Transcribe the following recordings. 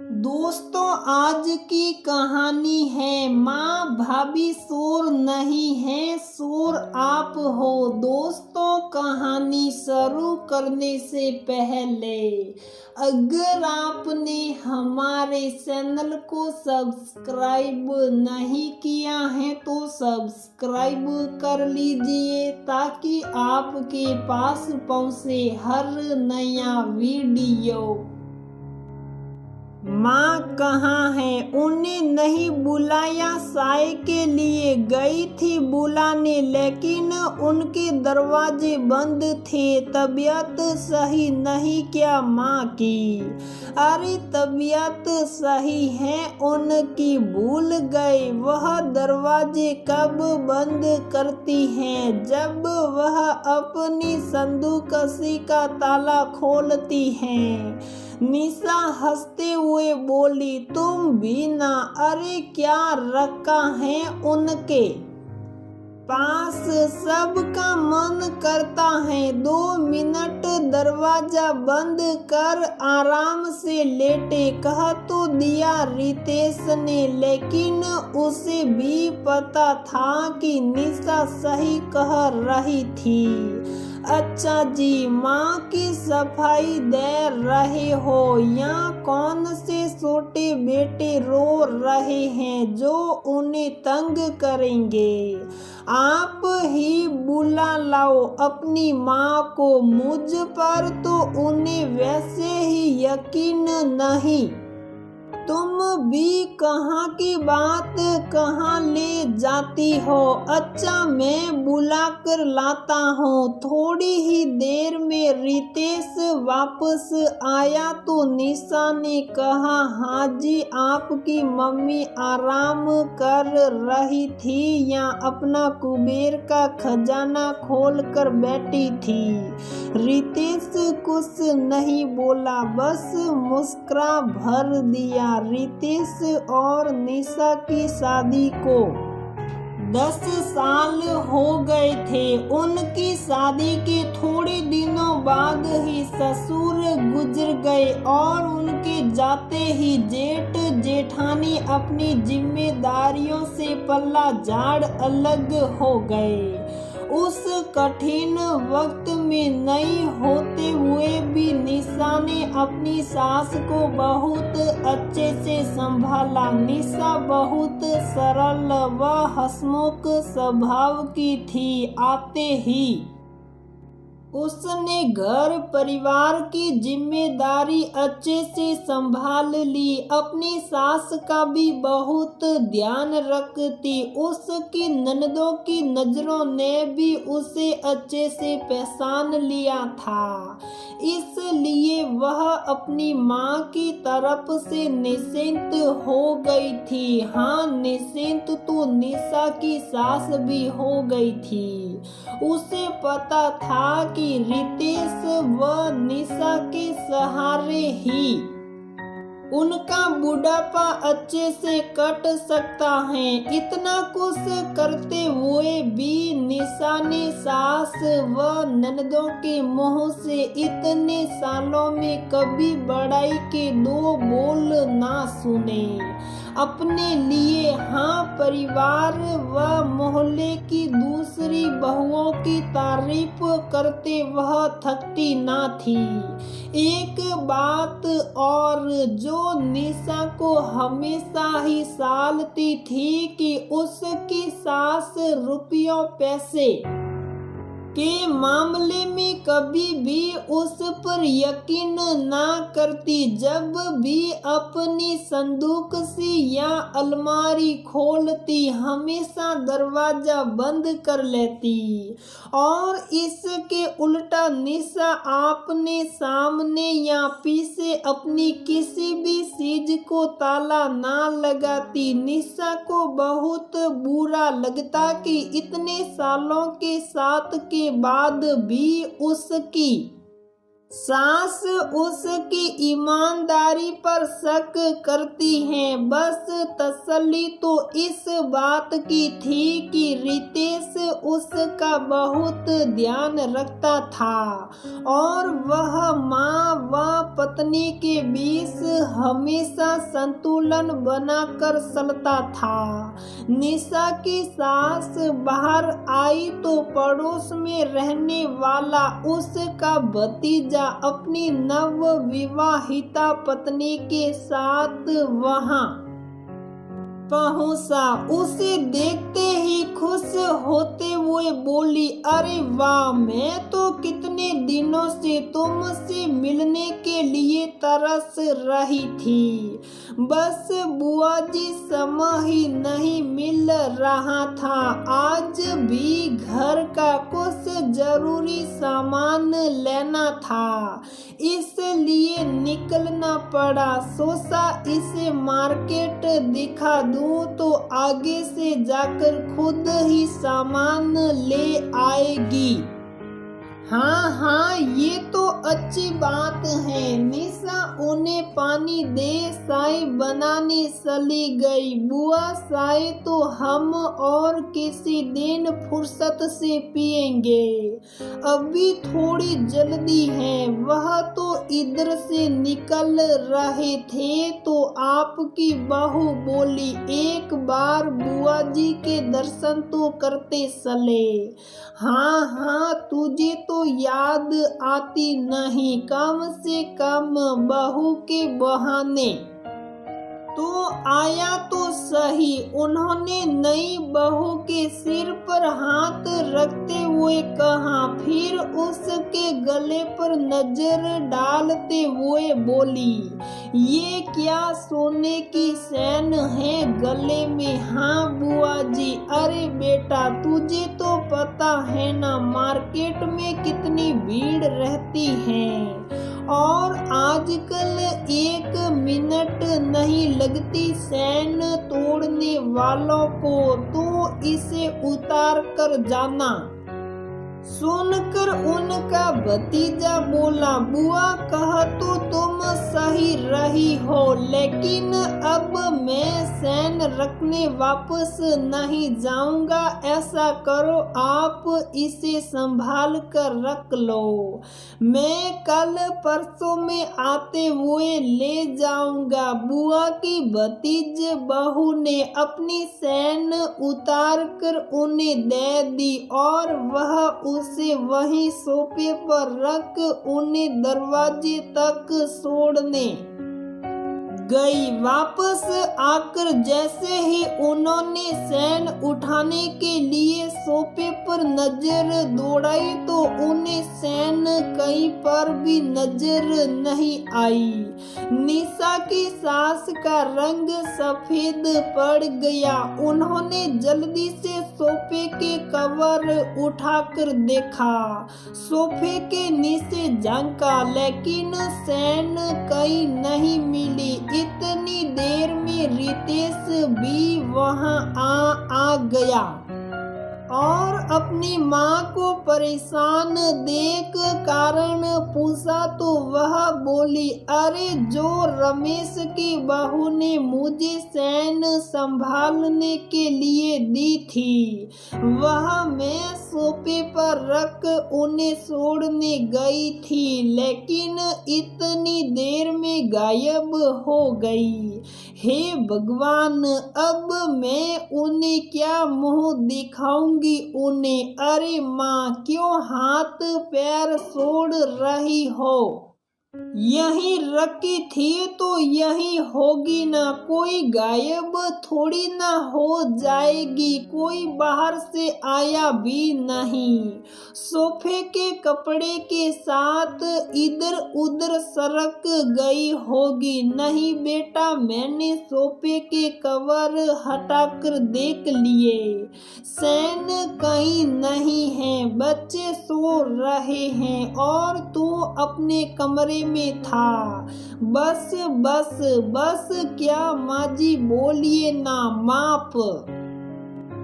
दोस्तों, आज की कहानी है माँ भाभी शोर नहीं है, शोर आप हो। दोस्तों, कहानी शुरू करने से पहले अगर आपने हमारे चैनल को सब्सक्राइब नहीं किया है तो सब्सक्राइब कर लीजिए ताकि आपके पास पहुँचे हर नया वीडियो। माँ कहाँ है? उन्हें नहीं बुलाया? साय के लिए गई थी बुलाने, लेकिन उनके दरवाजे बंद थे। तबीयत सही नहीं क्या माँ की? अरे तबीयत सही है उनकी, भूल गए वह दरवाजे कब बंद करती हैं जब वह अपनी संदूकसी का ताला खोलती हैं। निशा हंसते हुए बोली, तुम भी ना? अरे क्या रखा है उनके पास? सबका मन करता है 2 मिनट दरवाजा बंद कर आराम से लेटे। कह तो दिया रितेश ने, लेकिन उसे भी पता था कि निशा सही कह रही थी। अच्छा जी, माँ की सफाई दे रहे हो या कौन से छोटे बेटे रो रहे हैं जो उन्हें तंग करेंगे? आप ही बुला लाओ अपनी माँ को। मुझ पर तो उन्हें वैसे ही यकीन नहीं। तुम भी कहाँ की बात कहाँ ले जाती हो? अच्छा, मैं बुला कर लाता हूँ। थोड़ी ही देर में रितेश वापस आया तो निशा ने कहा, हाँ जी, आपकी मम्मी आराम कर रही थी या अपना कुबेर का खजाना खोल कर बैठी थी? रितेश कुछ नहीं बोला, बस मुस्कुरा भर दिया। रितेश और निशा की शादी को 10 साल हो गए थे। उनकी शादी के थोड़े दिनों बाद ही ससुर गुजर गए और उनके जाते ही जेठ जेठानी अपनी जिम्मेदारियों से पल्ला झाड़ अलग हो गए। उस कठिन वक्त में नई होते हुए भी निशा ने अपनी सास को बहुत अच्छे से संभाला। निशा बहुत सरल व हंसमुख स्वभाव की थी। आते ही उसने घर परिवार की जिम्मेदारी अच्छे से संभाल ली। अपनी सास का भी बहुत ध्यान रखती। उसकी ननदों की नजरों ने भी उसे अच्छे से पहचान लिया था, इसलिए वह अपनी माँ की तरफ से निश्चिंत हो गई थी। हाँ, निश्चिंत तो निशा की सास भी हो गई थी। उसे पता था कि रितेश व निशा के सहारे ही उनका बुढ़ापा अच्छे से कट सकता है। इतना कुछ करते हुए भी निशा ने सास व ननदों के मुंह से इतने सालों में कभी बड़ाई के 2 बोल ना सुने। अपने लिए, हाँ, परिवार व मोहल्ले की दूसरी बहुओं की तारीफ करते वह थकती ना थी। एक बात और जो निशा को हमेशा ही सालती थी कि उसकी सास रुपयों पैसे के मामले में कभी भी उस पर यकीन ना करती। जब भी अपनी संदूकसी या अलमारी खोलती, हमेशा दरवाजा बंद कर लेती। और इसके उल्टा निशा आपने सामने या पीछे अपनी किसी भी चीज को ताला ना लगाती। निशा को बहुत बुरा लगता कि इतने सालों के साथ के बाद भी उसकी सास उसकी ईमानदारी पर शक करती है। बस तसल्ली तो इस बात की थी कि रितेश उसका बहुत ध्यान रखता था और वह माँ व पत्नी के बीच हमेशा संतुलन बनाकर चलता था। निशा की सास बाहर आई तो पड़ोस में रहने वाला उसका भतीजा अपनी नव विवाहिता पत्नी के साथ वहां पहुंचा। उसे देखते ही खुश होते हुए बोली, अरे वाह, मैं तो कितने दिनों से तुमसे मिलने के लिए तरस रही थी। बस बुआ जी समय ही नहीं मिल रहा था। आज भी घर का कुछ जरूरी सामान लेना था, इसलिए निकलना पड़ा। सोचा इसे मार्केट दिखा दूं तो आगे से जाकर खुद ही सामान ले आएगी। हाँ, ये तो अच्छी बात है। निशा उन्हें पानी दे चाय बनाने चली गई। बुआ, चाय तो हम और किसी दिन फुर्सत से पिएंगे, अभी थोड़ी जल्दी है। वह तो इधर से निकल रहे थे तो आपकी बहू बोली, एक बार बुआ जी के दर्शन तो करते चले। हाँ, तुझे तो याद आती नहीं, कम से कम बहू के बहाने तो आया तो सही। उन्होंने नई बहू के सिर पर हाथ रखते हुए कहा, फिर उसके गले पर नजर डालते हुए बोली, ये क्या सोने की चैन है गले में? हाँ बुआ जी। अरे बेटा, तुझे तो पता है ना मार्केट में कितनी भीड़ रहती है और आजकल एक मिनट नहीं लगती चैन तोड़ने वालों को, तो इसे उतार कर जाना। सुनकर उनका भतीजा बोला, बुआ कह तो तुम सही रही हो, लेकिन अब मैं चैन रखने वापस नहीं जाऊंगा। ऐसा करो, आप इसे संभाल कर रख लो, मैं कल परसों में आते हुए ले जाऊंगा। बुआ की भतीज बहू ने अपनी चैन उतार कर उन्हें दे दी और वह उसे वहीं सोफे पर रख उन्हें दरवाजे तक छोड़ने गई। वापस आकर जैसे ही उन्होंने चैन उठाने के लिए सोफे पर नजर दौड़ाई तो उन्हें चैन कहीं पर भी नजर नहीं आई। निशा की सास का रंग सफेद पड़ गया। उन्होंने जल्दी से सोफे के कवर उठाकर देखा, सोफे के नीचे झांका, लेकिन चैन कहीं नहीं मिली। इतनी देर में रितेश भी वहां आ गया और अपनी माँ को परेशान देख कारण पूछा तो वह बोली, अरे जो रमेश की बहू ने मुझे चैन संभालने के लिए दी थी, वह मैं सोफे पर रख उन्हें छोड़ने गई थी, लेकिन इतनी देर में गायब हो गई। हे भगवान, अब मैं उन्हें क्या मुंह दिखाऊंगी उन्हें? अरे माँ, क्यों हाथ पैर छोड़ रही हो? यहीं रखी थी तो यहीं होगी ना, कोई गायब थोड़ी ना हो जाएगी, कोई बाहर से आया भी नहीं। सोफे के कपड़े के साथ इधर उधर सरक गई होगी। नहीं बेटा, मैंने सोफे के कवर हटाकर देख लिए, चैन कहीं नहीं है, बच्चे सो रहे हैं और तू अपने कमरे में था। बस बस बस, क्या माँ जी बोलिए ना, माप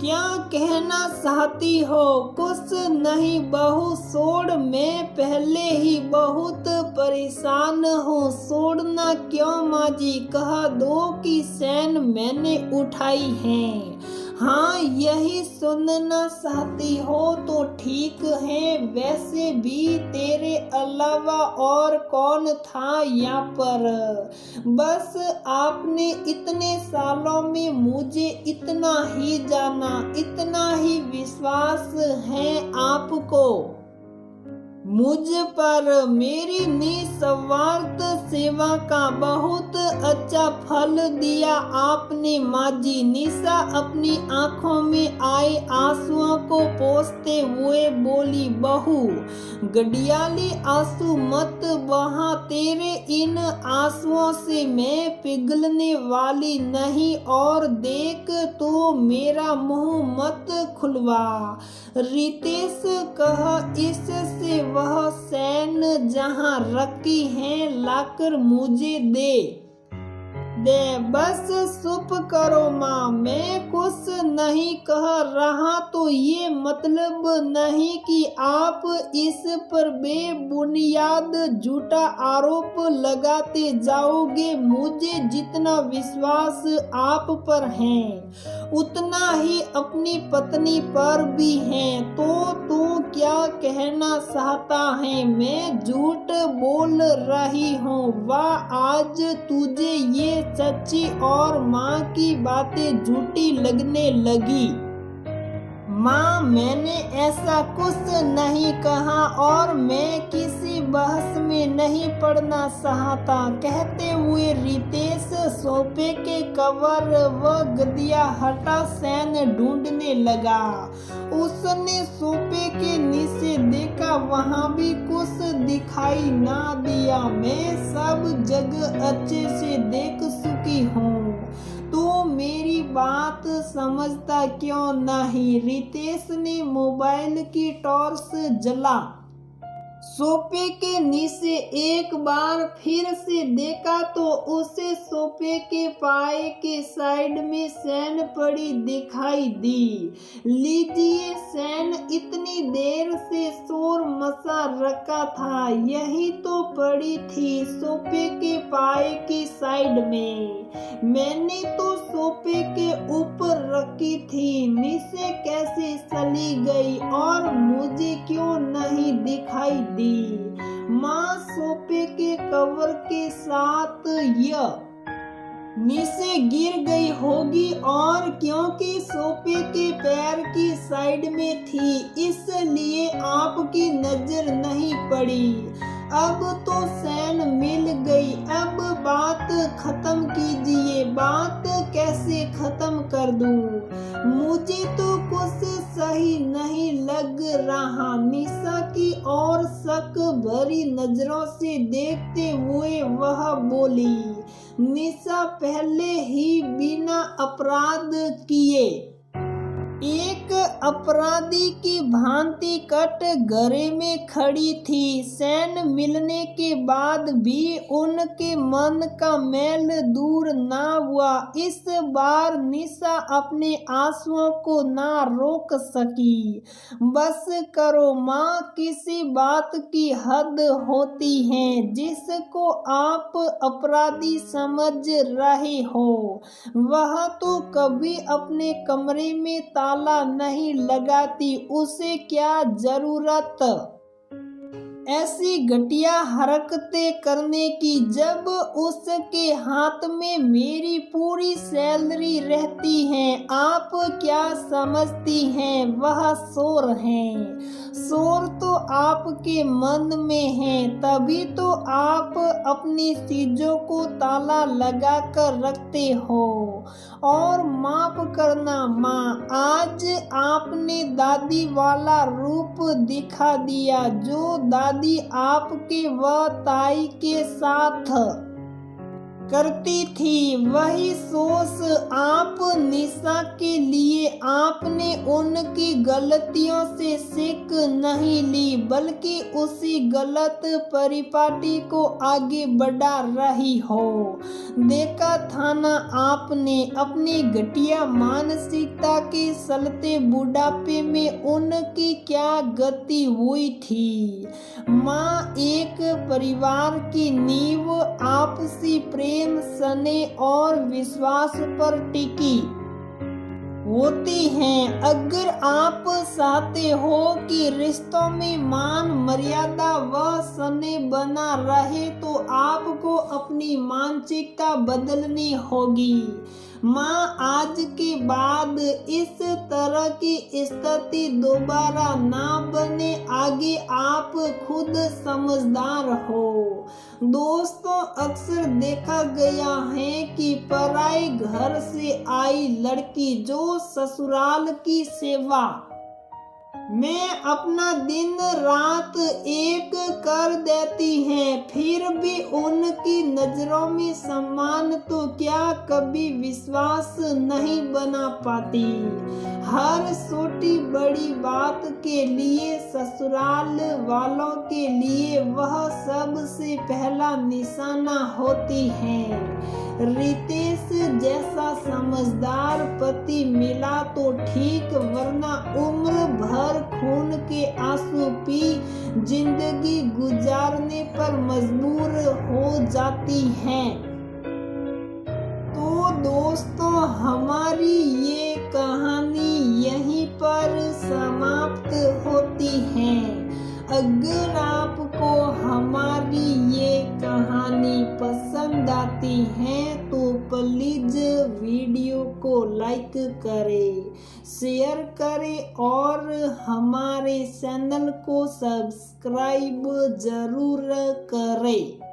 क्या कहना चाहती हो? कुछ नहीं बहू, छोड़, मैं पहले ही बहुत परेशान हूँ। छोड़ना क्यों माँ जी, कह दो कि चैन मैंने उठाई है। हाँ, यही सुनना चाहती हो तो ठीक है। वैसे भी तेरे अलावा और कौन था यहाँ पर? बस आपने इतने सालों में मुझे इतना ही जाना, इतना ही विश्वास है आपको मुझ पर। मेरी निस्वार्थ सेवा का बहुत अच्छा फल दिया आपने माँ जी। निशा अपनी आंखों में आए आंसुओं को पोंछते हुए बोली, बहू गडियाली आंसू मत बहा। तेरे इन आंसुओं से मैं पिघलने वाली नहीं। और देख तो मेरा मुंह मत खुलवा। रितेश कह, इससे वह चैन जहाँ रखी है लाकर मुझे दे। बस चुप करो माँ, मैं कुछ नहीं कह रहा। तो ये मतलब नहीं कि आप इस पर बेबुनियाद झूठा आरोप लगाते जाओगे। मुझे जितना विश्वास आप पर है उतना ही अपनी पत्नी पर भी है। तो तू क्या कहना चाहता है? मैं झूठ बोल रही हूँ? वाह, आज तुझे ये सच्ची और माँ की बातें झूठी लगने लगी। माँ, मैंने ऐसा कुछ नहीं कहा और मैं किसी बहस में नहीं पड़ना चाहता। कहते हुए रितेश सोफे के कवर व गदिया हटा चैन ढूंढने लगा। उसने सोफे के नीचे देखा, वहाँ भी कुछ दिखाई ना दिया। मैं सब जगह अच्छे से देख चुकी हूँ, तो मेरी बात समझता क्यों नहीं? रितेश ने मोबाइल की टॉर्च जला सोफे के नीचे एक बार फिर से देखा तो उसे सोफे के पाए के साइड में चैन पड़ी दिखाई दी। लीजिए चैन, इतनी देर से शोर मचा रखा था, यही तो पड़ी थी सोफे के पाए की साइड में। मैंने तो सोफे के ऊपर रखी थी, नीचे कैसे चली गई और मुझे क्यों नहीं दिखाई दी? माँ, सोफे के कवर के साथ यह नीचे गिर गई होगी और क्योंकि सोफे के पैर की साइड में थी इसलिए आपकी नजर नहीं पड़ी। अब तो चैन मिल गई, अब बात खत्म कीजिए। बात कैसे खत्म कर दूं? मुझे तो कुछ सही नहीं लग रहा। निशा की ओर शक भरी नजरों से देखते हुए वह बोली, निशा पहले ही बिना अपराध किए एक अपराधी की भांति कटघरे में खड़ी थी। चैन मिलने के बाद भी उनके मन का मैल दूर ना हुआ। इस बार निशा अपने आंसुओं को ना रोक सकी। बस करो माँ, किसी बात की हद होती है। जिसको आप अपराधी समझ रहे हो वह तो कभी अपने कमरे में ताला नहीं लगाती। उसे क्या जरूरत ऐसी घटिया हरकतें करने की जब उसके हाथ में मेरी पूरी सैलरी रहती है। आप क्या समझती हैं वह शोर है? शोर तो आपके मन में है, तभी तो आप अपनी चीजों को ताला लगा कर रखते हो। और माफ करना माँ, आज आपने दादी वाला रूप दिखा दिया जो दादी आपके व ताई के साथ करती थी, वही सोच आप निशा के लिए आपने उनकी गलतियों से सीख नहीं ली, बल्कि उसी गलत परिपाटी को आगे बढ़ा रही हो। देखा था ना आपने अपनी घटिया मानसिकता के चलते बुढ़ापे में उनकी क्या गति हुई थी। माँ एक परिवार की नींव आपसी प्रेम, स्नेह और विश्वास पर टिकी होती हैं। अगर आप चाहते हो कि रिश्तों में मान मर्यादा व स्नेह बना रहे तो आपको अपनी मानसिकता बदलनी होगी। माँ आज के बाद इस तरह की स्थिति दोबारा ना बने, आगे आप खुद समझदार हो। दोस्तों, अक्सर देखा गया है कि पराए घर से आई लड़की जो ससुराल की सेवा में अपना दिन रात एक कर देती हैं, फिर भी उनकी नजरों में सम्मान तो क्या कभी विश्वास नहीं बना पाती। हर छोटी बड़ी बात के लिए ससुराल वालों के लिए वह सबसे पहला निशाना होती है। रितेश जैसा समझदार पति मिला तो ठीक, वरना उम्र भर खून के आंसू पी जिंदगी गुजारने पर मजबूर हो जाती हैं। तो दोस्तों, हमारी ये कहानी यहीं पर समाप्त होती है। अगर आपको हमारी ये कहानी पसंद आती है तो प्लीज वीडियो को लाइक करें, शेयर करें और हमारे चैनल को सब्सक्राइब जरूर करें।